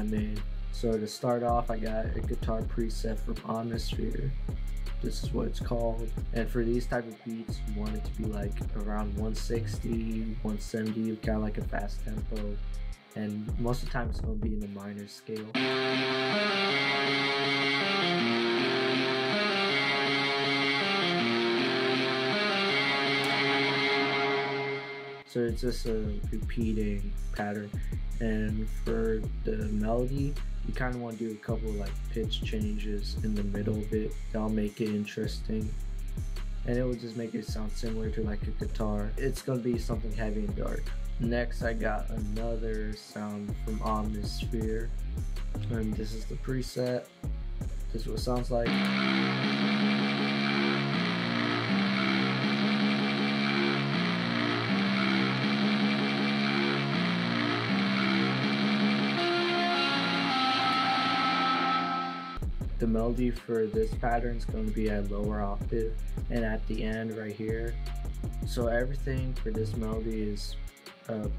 made. So to start off, I got a guitar preset from Omnisphere. This is what it's called. And for these type of beats, you want it to be like around 160, 170, kind of like a fast tempo. And most of the time it's going to be in the minor scale. So it's just a repeating pattern. And for the melody, you kind of want to do a couple like pitch changes in the middle of it. That'll make it interesting. And it will just make it sound similar to like a guitar. It's going to be something heavy and dark. Next, I got another sound from Omnisphere. And this is the preset. This is what it sounds like. The melody for this pattern is going to be at lower octave and at the end right here. So everything for this melody is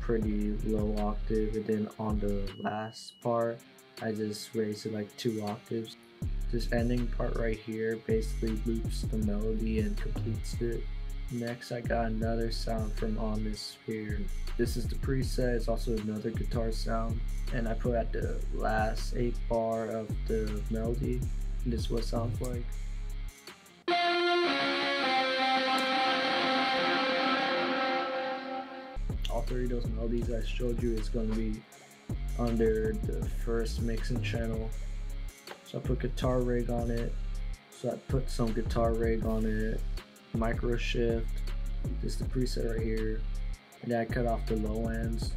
pretty low octave, and then on the last part I just raised it like 2 octaves. This ending part right here basically loops the melody and completes it. Next, I got another sound from Omnisphere. This is the preset. It's also another guitar sound, and I put at the last 8 bar of the melody. And this is what it sounds like. All 3 of those melodies I showed you is going to be under the first mixing channel. So I put guitar rig on it. So I put some guitar rig on it. Micro shift. This is the preset right here. And then I cut off the low ends.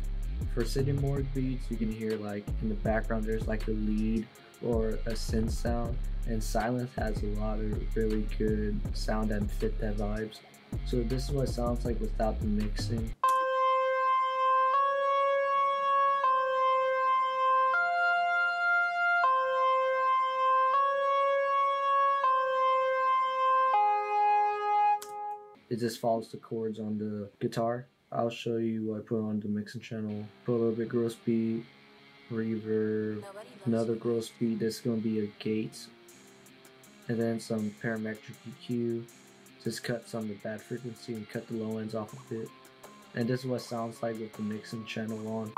For City Morgue beats, you can hear like in the background there's like a lead or a synth sound, and Silence has a lot of really good sound that fit that vibes. So this is what it sounds like without the mixing. It just follows the chords on the guitar. I'll show you what I put on the mixing channel. Put a little bit gross beat, reverb, another gross beat that's going to be a gate, and then some parametric EQ. Just cut some of the bad frequency and cut the low ends off a bit. And this is what it sounds like with the mixing channel on.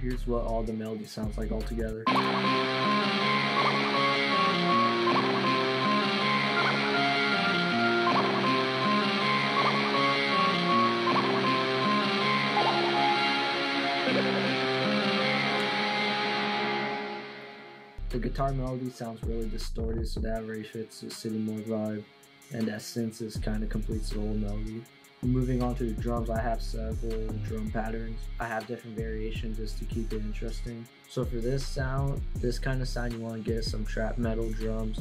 Here's what all the melody sounds like all together. The guitar melody sounds really distorted, so that really fits the City Morgue vibe, and that synth kind of completes the whole melody. Moving on to the drums, I have several drum patterns. I have different variations just to keep it interesting. So for this sound, this kind of sound, you want to get some trap metal drums.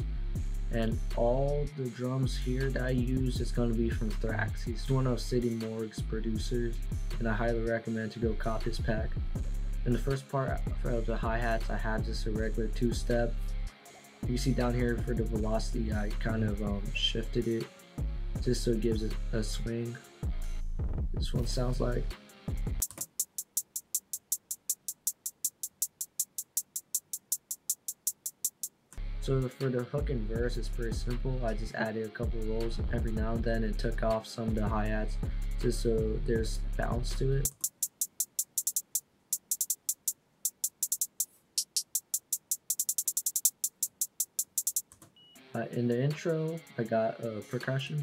And all the drums here that I use is going to be from Thrax. He's one of City Morgue's producers, and I highly recommend to go cop his pack. In the first part of the hi-hats, I have just a regular 2-step. You see down here for the velocity, I kind of shifted it just so it gives it a swing. This one sounds like. So for the hook and verse, it's pretty simple. I just added a couple rolls every now and then and took off some of the hi-hats just so there's bounce to it. In the intro, I got percussion.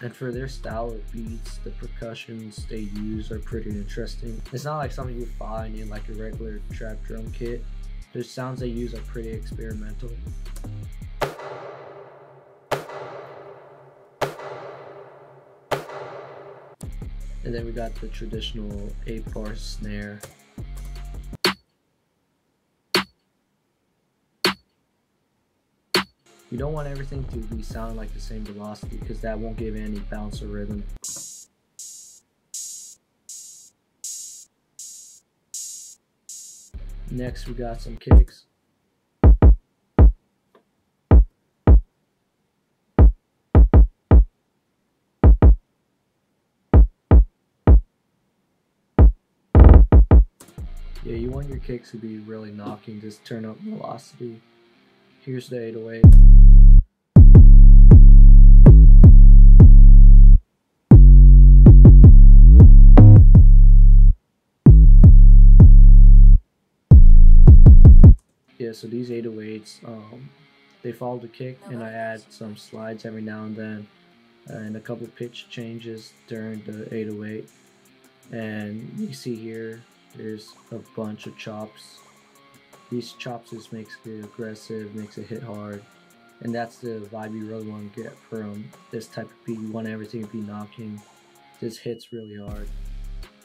And for their style of beats, the percussions they use are pretty interesting. It's not like something you find in like a regular trap drum kit. The sounds they use are pretty experimental. And then we got the traditional 8-bar snare. You don't want everything to be sounding like the same velocity because that won't give any bounce or rhythm. Next we got some kicks. Yeah, you want your kicks to be really knocking, just turn up velocity. Here's the 808. Yeah, so these 808s, they follow the kick, and I add some slides every now and then, and a couple pitch changes during the 808. And you see here, there's a bunch of chops. These chops just makes it aggressive, makes it hit hard, and that's the vibe you really want to get from this type of beat. You want everything to be knocking, just hits really hard.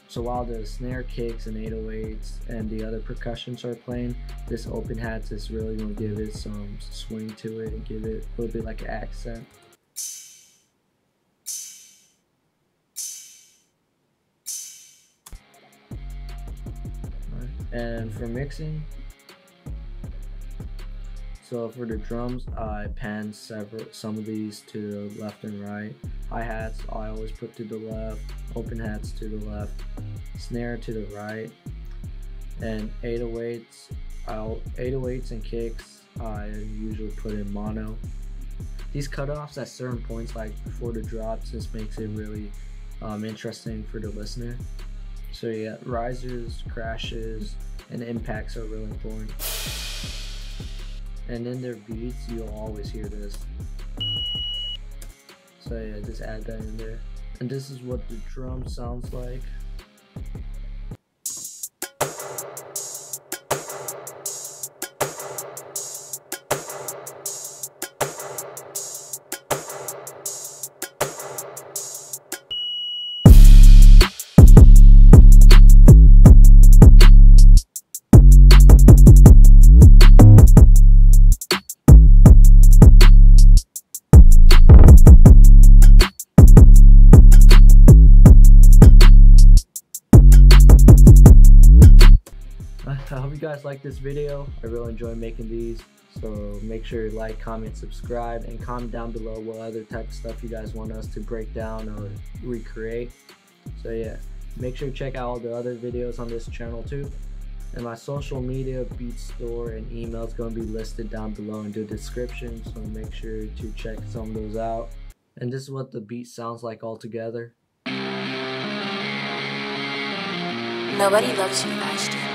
So while the snare kicks and 808s and the other percussions are playing, this open hats is really going to give it some swing to it and give it a little bit like an accent. And for mixing, so for the drums, I pan some of these to the left and right. Hi-hats, I always put to the left. Open hats to the left. Snare to the right. And 808s and kicks, I usually put in mono. These cutoffs at certain points, like before the drops, just makes it really interesting for the listener. So yeah, risers, crashes, and impacts are really important. And in their beats, you'll always hear this. So yeah, just add that in there. And this is what the drum sounds like. I hope you guys like this video. I really enjoy making these, so make sure you like, comment, subscribe, and comment down below what other type of stuff you guys want us to break down or recreate. So yeah, make sure to check out all the other videos on this channel too. And my social media, beat store, and email is going to be listed down below in the description, so make sure to check some of those out. And this is what the beat sounds like all together. Nobody loves you, Axhton.